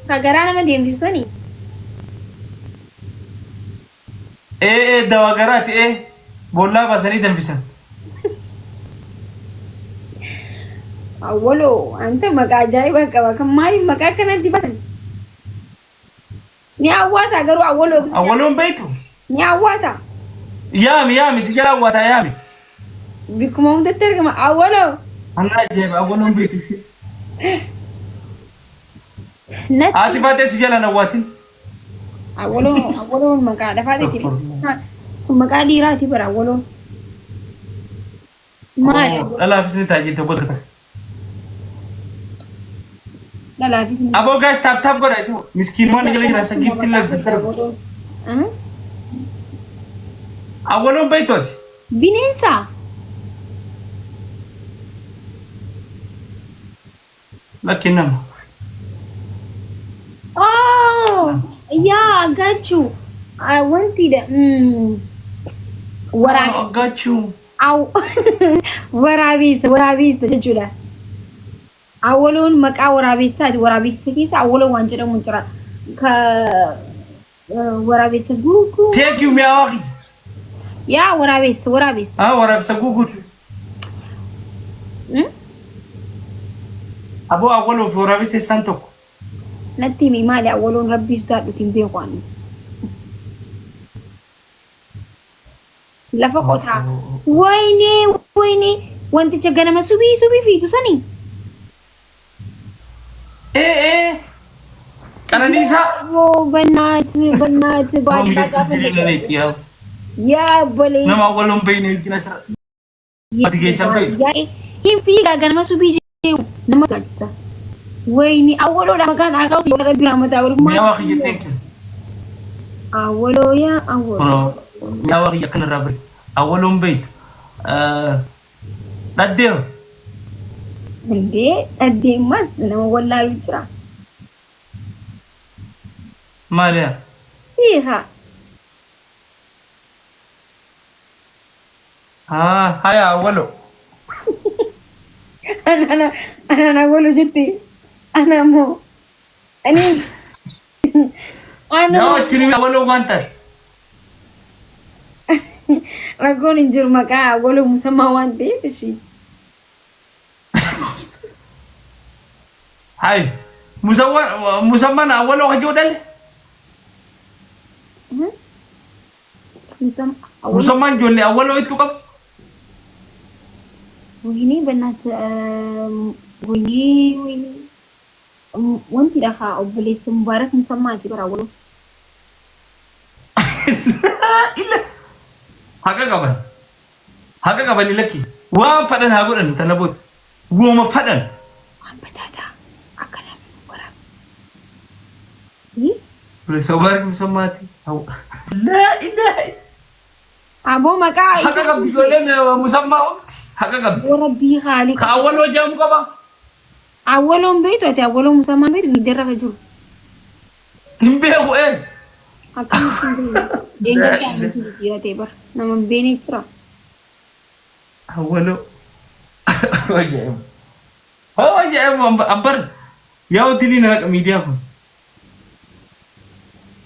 Kagaraa nama deemsisanii. Dawaa garaati bollaa baasanii danfisan. Awwaloo anta maqaa ajaa'ibaa qaba kan maaliif maqaa kanatti batan? Ni awwaata garuu awwaloo. Awwaloon beektu? Ni awwaata. Yaami si jala awwaata yaami. Bikkuma hundatti argama awwaloo. Anna ajaa'iba awwaloon beektu. Natti. Haati baatee si jala awwaatin. Awwaloon maqaa lafaa dhaqee. Sun maqaa dhiiraati bara awwaloon. Maali? Dhalaafis ni taa'ee jirti boqota. Dhalaafis ni. Aboo gaas taap godha isin miskiin waan jala jira san giftiin laggata. Awwaloon beektooti. Bineensa. Lakki nama. Oh, yeah, I got you. I wanted I got you. Waraabessa jechuudha. Awwaloon maqaa waraabessaati. Waraabessa keessa awwaloon waan jedhamu jira. Waraabessa guutuu. Thank you miyaawaqi. Yaa waraabessa. Waraabessa guutuu. Aboo awwaloo fi waraabessa isaan tokko. Natti mi maali awwaloon rabbiis daadhuutiin beekwaan. Lafa qotaa. Wayne wanticha ganama subii fiitu sanii. Qananiisaa. Oh bannaati baadiyyaa gaafa jedhe. Yaa bolee. Nama awwaloon beekne jira sira. Ati geessan beektu. Hin fiigaa ganama subii jedhu nama gaachisa. Wayne awwaloodha maqaan aagaa fi warra biraa mataa walummaa. Miyaawaqi jetteetti. Awwaloo yaa awwaloo. Miyaawaqi akkanarraa bari. Awwaloon beektu. Dhaddeema. Dhaddeemas nama wallaalu jira. Maaliyaa? Hiikaa. Haya awwaloo. Ana awwaloo jettee. Ana moo. Ani. Nama wajjin awwaloo waan ta'e. Rakkoon hin jiru maqaa awwaloo musammaa waan ta'eef ishii. Hai, musamman awwaloo hajuu dhalle. Musamman ijoollee awwaloo itti qabu. Wayne bannaati wayne wanti dhahaa obboleessa Mubaarak musammaati bara awwaloo. Haqa qaban lakki waan fadhan haa godhan tana booda wooma fadhan. Waan badaadhaa akkana Mubaarak. Mubaarak musammaati. Laa ilaaha. Aboo maqaa. Haqa qabdi ijoolleen musammaa hundi haqa qabdi. Rabbii haali. Ka awwaloo jaamu qaba. Awwaloon beektu ati awwaloo musammaa beektu ni darrafa jiru. Hin beeku Akkamitti deengatti aannan jijjiiratee bara nama beekne jira. Awwaloo. Ajaa'iba abbar yaa hoteelii na dhaqa miidiyaa kun.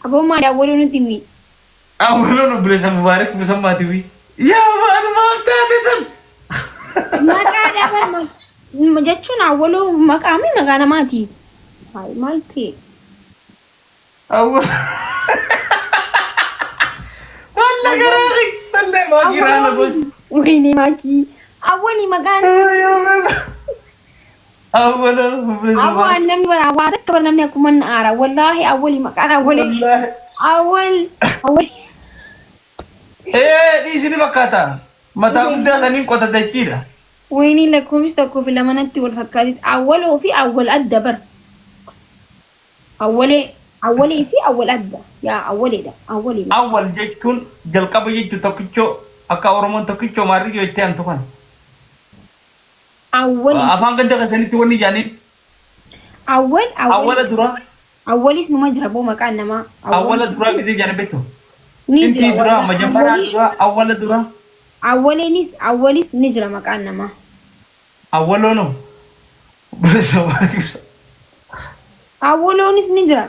Aboo maali awwaloo nuti himi. Awwaloon obboleessa Mubaarak musammaati wi. Yaa maal taate tan. Maqaa dabar jechuun awwaloo maqaa mi maqaa namaati. Maal ta'e. Walla garaaqi. Wallee maa giraana gosti. Wayne maakii. Awwali maqaan. Awwaloon obboleessa Mubaarak. Awwal namni bara waa takka bara namni akkuma aara. Wallaahi awwali maqaan awwali. Awwal. Dhiisini fakkaata. Mataa guddaa saniin qotatachiidha. Wayne lakkoofsi tokkoo fi lamanatti wal fakkaati. Awwaloo fi awwal adda bara. Awwalee fi awwal adda. Yaa awwaleedha. Awwaleedha. Awwal jechuun jalqaba jechuun tokkichoo akka Oromoon tokkichoo maarriyyoo itti aantu kana. Afaan ganda keessanitti wanni jaaniin. Awwala dura. Awwalis numa jira boo maqaan namaa. Awwala dura gisee jaaniin beektu. Inti dura majambaraa dura awwala dura. Awwalis ni jira maqaan namaa. Awwaloono. awwaloonis ni jira.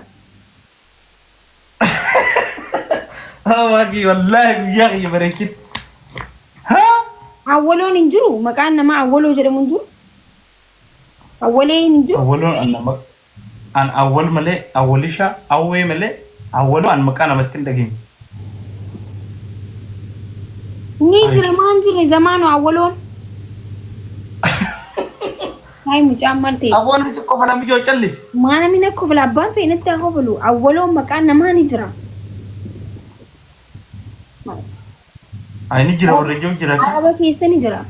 Waaqii wallaahi guyyaa kiyya bareechite. Haa? Awwaloon hin jiru. Maqaan namaa awwaloo jedhamu hin jiru. Awwalee hin jiru. Awwaloon an awwal malee awwalisha awwee malee awwaloo an maqaa namatti hin dhageenye. Ni jira maan jirre zamaanu awwaloon. Hai mucaan maal ta'e? Awwaloon si qofa namni yoo callise. Maana mina kofla abbaan feenatti haa kofalu. Awwaloon maqaan namaa ni jira. Ay ni jira warra ijoo jira. Araba keessa ni jira.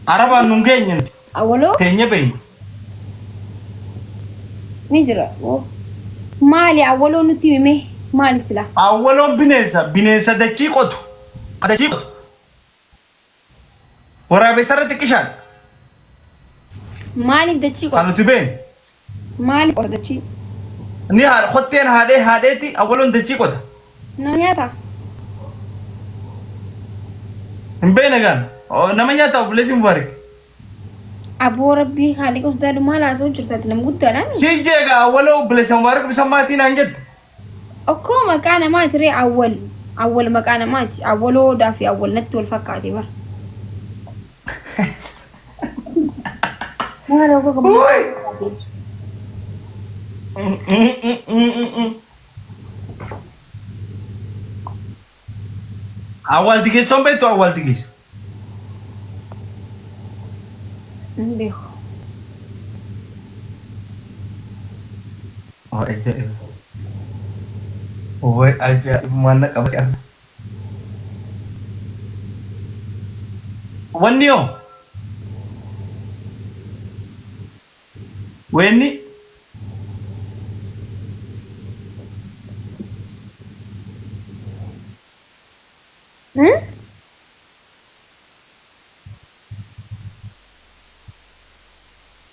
Arabaan nun geenye. Awwaloo? Teenye beeyne. Ni jira. Maali awwaloo nutti hime? Maali sila? Awwaloon bineensa dachii qotu. Dachii qotu. Waraabessa irratti qishaan. Maaliif dachii qotu? Kan nuti beeyne. Maaliif qota dachii? Ni qotteen haadheeti awwaloon dachii qota. Nama nyaata? Hin beeyne gaan. Nama nyaata obboleessi Mubaarak. Aboo rabbii haaliqa ustaadu maal haasa'u jirtaati nama guddaadhaan? Si jeega awwaloo obboleessa Mubaarak bisa maatii naan jette. Okkoo maqaa namaati ree awwal. Awwal maqaa namaati. Awwaloodhaa fi awwal natti wal fakkaate bara. Maal okkoo qabu? Awwal digeessoon beektu awwal digeessa. Beeku. Oh ajaa'ib. Woy ajaa'ib mana qaba. Wanni yoo? Wenni?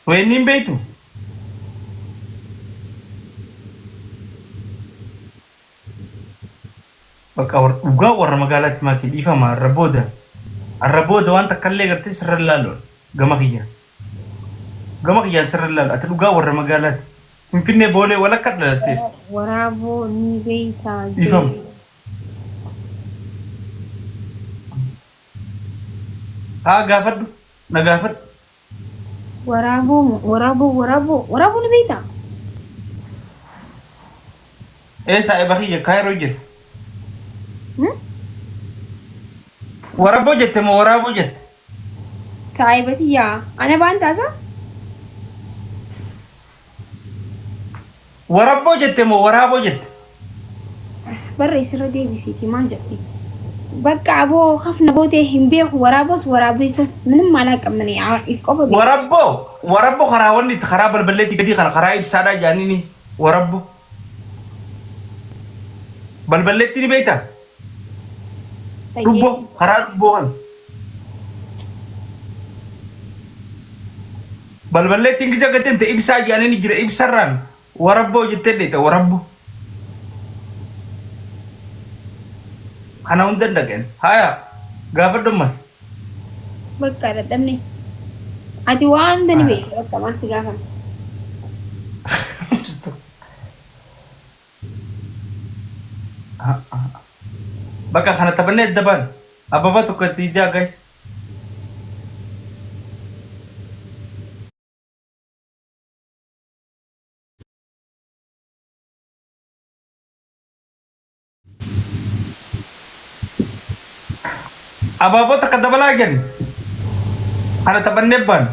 Wenni hin beektu? Bakka dhugaa warra magaalaatti maakii dhiifama har'a booda waan takka illee gartee sirra ilaalu gama kiyyaan. Gama kiyyaan sirra ilaalu ati dhugaa warra magaalaatti. Finfinnee boolee walakka dhalattee. Waraaboo ni beektaa. Dhiifama. Haa gaafadhu na gaafadhu. Waraaboo ni beektaa? Saahiba kiyya Kaayiroo jira. Waraaboo jette moo waraaboo jette? Saahibati yaa ana baan taasa? Waraaboo jette moo waraaboo jette? Barreessirra deebisiiti maal jetti? Bakka aboo hafna bootee hin beeku waraaboos waraabessas ምንም አላውቅም ይቆበ waraaboo karaa wanni karaa balballeetti gadi kana karaa ibsaadhaa jaanini waraaboo balballeetti ni beektaa? Dubbo karaa dubboo kan balballeetti ingisa gateen ta'e ibsaa jaanini jira ibsarraan waraaboo jettee dheeta waraaboo. Kana hunda dhaqeen haya gaafadhu mas. Bakka dadhabne ati waan dani beekta bakka maal si gaafan. Bakka kana taphannee daban ababa tokko itti idaa guys. Ababa takka dabalaa jiran kana taphannee ban.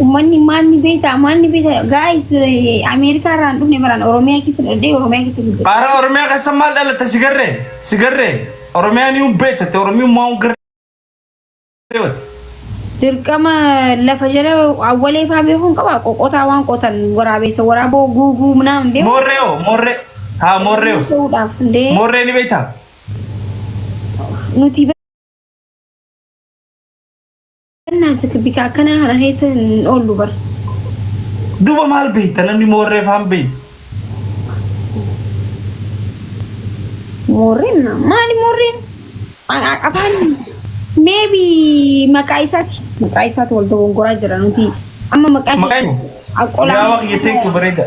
Uummanni maal ni beektaa guys Ameerikaa irraan dhufne baraan Oromiyaa keessa dhadhee Oromiyaa keessa dhufne. Bara Oromiyaa keessa maal dhalata sigarree Oromiyaa ni beektate Oromiyaa maa garee. Dirqama lafa jala awwalee faa beekuun qaba qoqotaa waan qotan waraabessa waraaboo guuguu ምናምን beeku. Moorree ni beektaa? Nuti naati bika kana hana heessa oolu bar. Duuba maal beekta namni moorree faan beektu? Morin na. Mali morin. Apaan? Maybe makaisat waldo gongora jira nuti. Amma makaisat. Makayo. Akola. Ya wak yete ko bareda.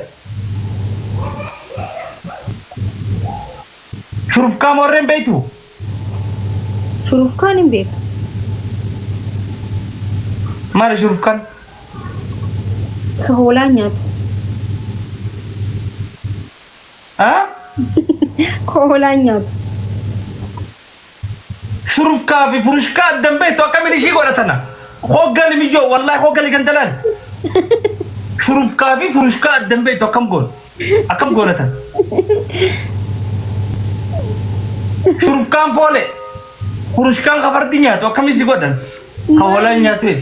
Shuruf ka morren beitu. Shuruf kan imbe. Mara shuruf kan. Kaholanya. Ha? Kaholanya. شرف كافي فروش كاد دم بيته كم يجي ولا تنا خوجل ميجو والله خوجل جندلان شرف كافي فروش كاد دم بيته كم جول أكم جول تنا شرف كام فولي فروش كان غفر دنيا تو كم يجي ودن حوالي نياتوي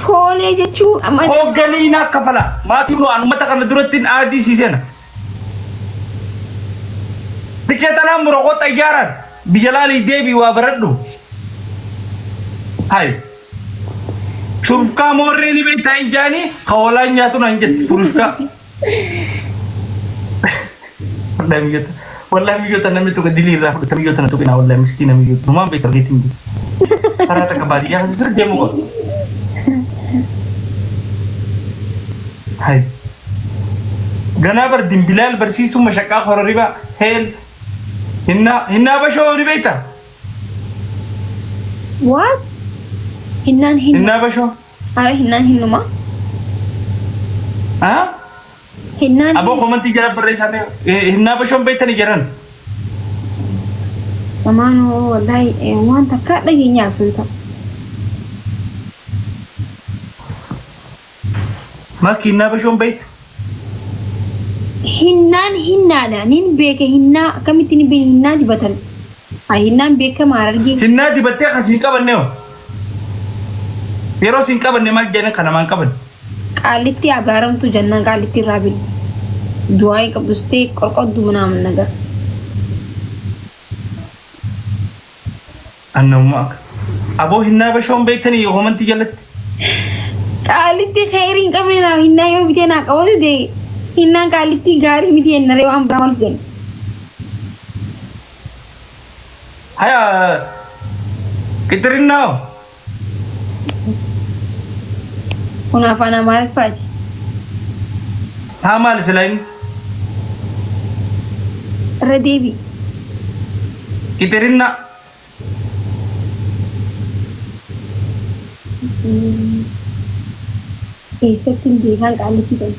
Fole jechuun amma خوجلينا كفلا ما تقولوا أنا متى كنا درتين عادي سيسنا تكيتنا مرقوت أياران بجلالي ديبي وابردو هاي شوف كام وريني بيتاين جاني خوالان ياتون انجت فروشكا والله ميجوت انا ميتو كدلي راح تميجوت انا توكنا والله مسكينه ميجوت ما بيترغيتين ترى تكبادي يا سر ديمو هاي غنابر دين بلال برسيسو مشكا خرريبا هيل هنا بشو ربيتا what? Hinnan هنا بشو Are hinnan hinnuma? ها Hinnan أبو خمنتي جرب بريسامي هنا بشو بيتني جرن Samano wallahi wanta ka dage nya sulta. ما كنا بشو بيت Hinnan hinnada nin beke hinna kamitini be hinna dibatan. Hinnan beke marargi. هنا دي بتي خسين كبن نيو يرو سين كبن نيو ما جينا كنا ما كبن Qaalitti abaaramtu janna qaalitti raabil. Du'aay qabdustee qorqoddu munaamin nagar. أنا وماك أبو هنا بشو بيتني خمنتي جلت Qaalitti khairin qabnina hinna yoo bitena qabatu de hinna qaalitti gaarii miti ennare waan biramal gen. هيا كترين ناو Kun afaan Amaariffaati. ها مال سلاين Irra deebi. كترين نا Eessatti hin beekan qaalitti ta'e.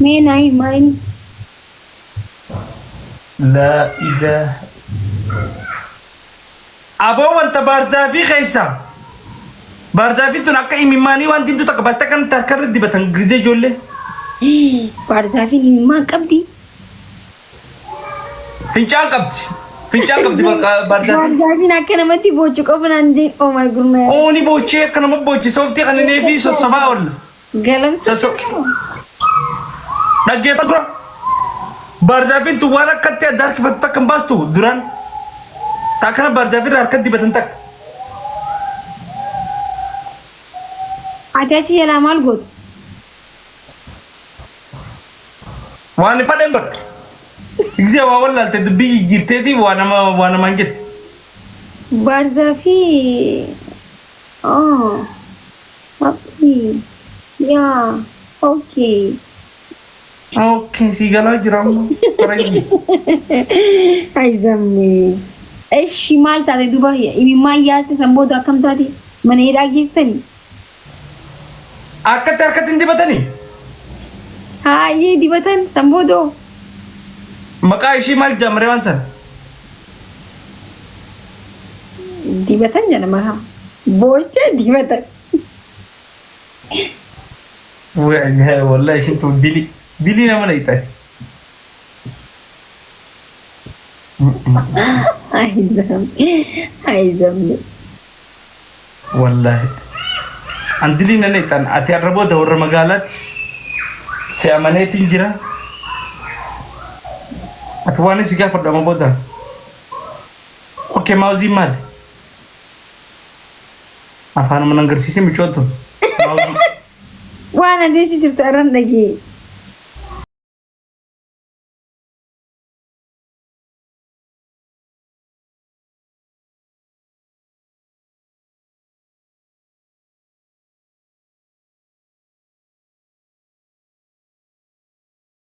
Mee naa himaa inni. لا إله أبو وانت بارزافي خيسا بارزافي تنقى إماماني وانت انتو تقبستا كان تذكر دي بتنجزي جولي Baarzaafiin himaa qabdi. فنجان قبتي بارزافي Baarzaafiin akka namatti bocu qofa naan jeen oh my goodness. أوني بوچي كنا مبوچي صوفتي خلي نيفي سو سباول Galamsa. نجي فكرة بارزافين تو وانا كتي أدار كيف تكن باستو دوران تاكنا بارزافين ركض دي بتنتك Ati achi jalaa maal gootu? وانا فادم بر إجزا والله تدبي جرتدي وانا ما جت Baarzaafii. Oh. Okay. Yeah. Okay. أوكي سيجالا جرام فرنجي Ay zammee. Eshi maal taate duuba imimmaa yaasti sanboota akkam taate mana hidhaa geessanii. أكتر أكتر دي بتاني Haayee dibatan sanboodoo. مكا إشي مال جامرة وانسان Dibatan jedhama haa. Boocha dibatan. والله إيش انتو دلي نما نيتا Ay zammee. Ay zammee. والله عن دلي نيتا أتي أربو دور مقالات سيامانة تنجرا أتواني سيجا فردا مبودا أوكي ماوزي مال أفانا منانجر سيسي ميشوتو ماوزي Waan adeemsi jirtu irraan dhagee.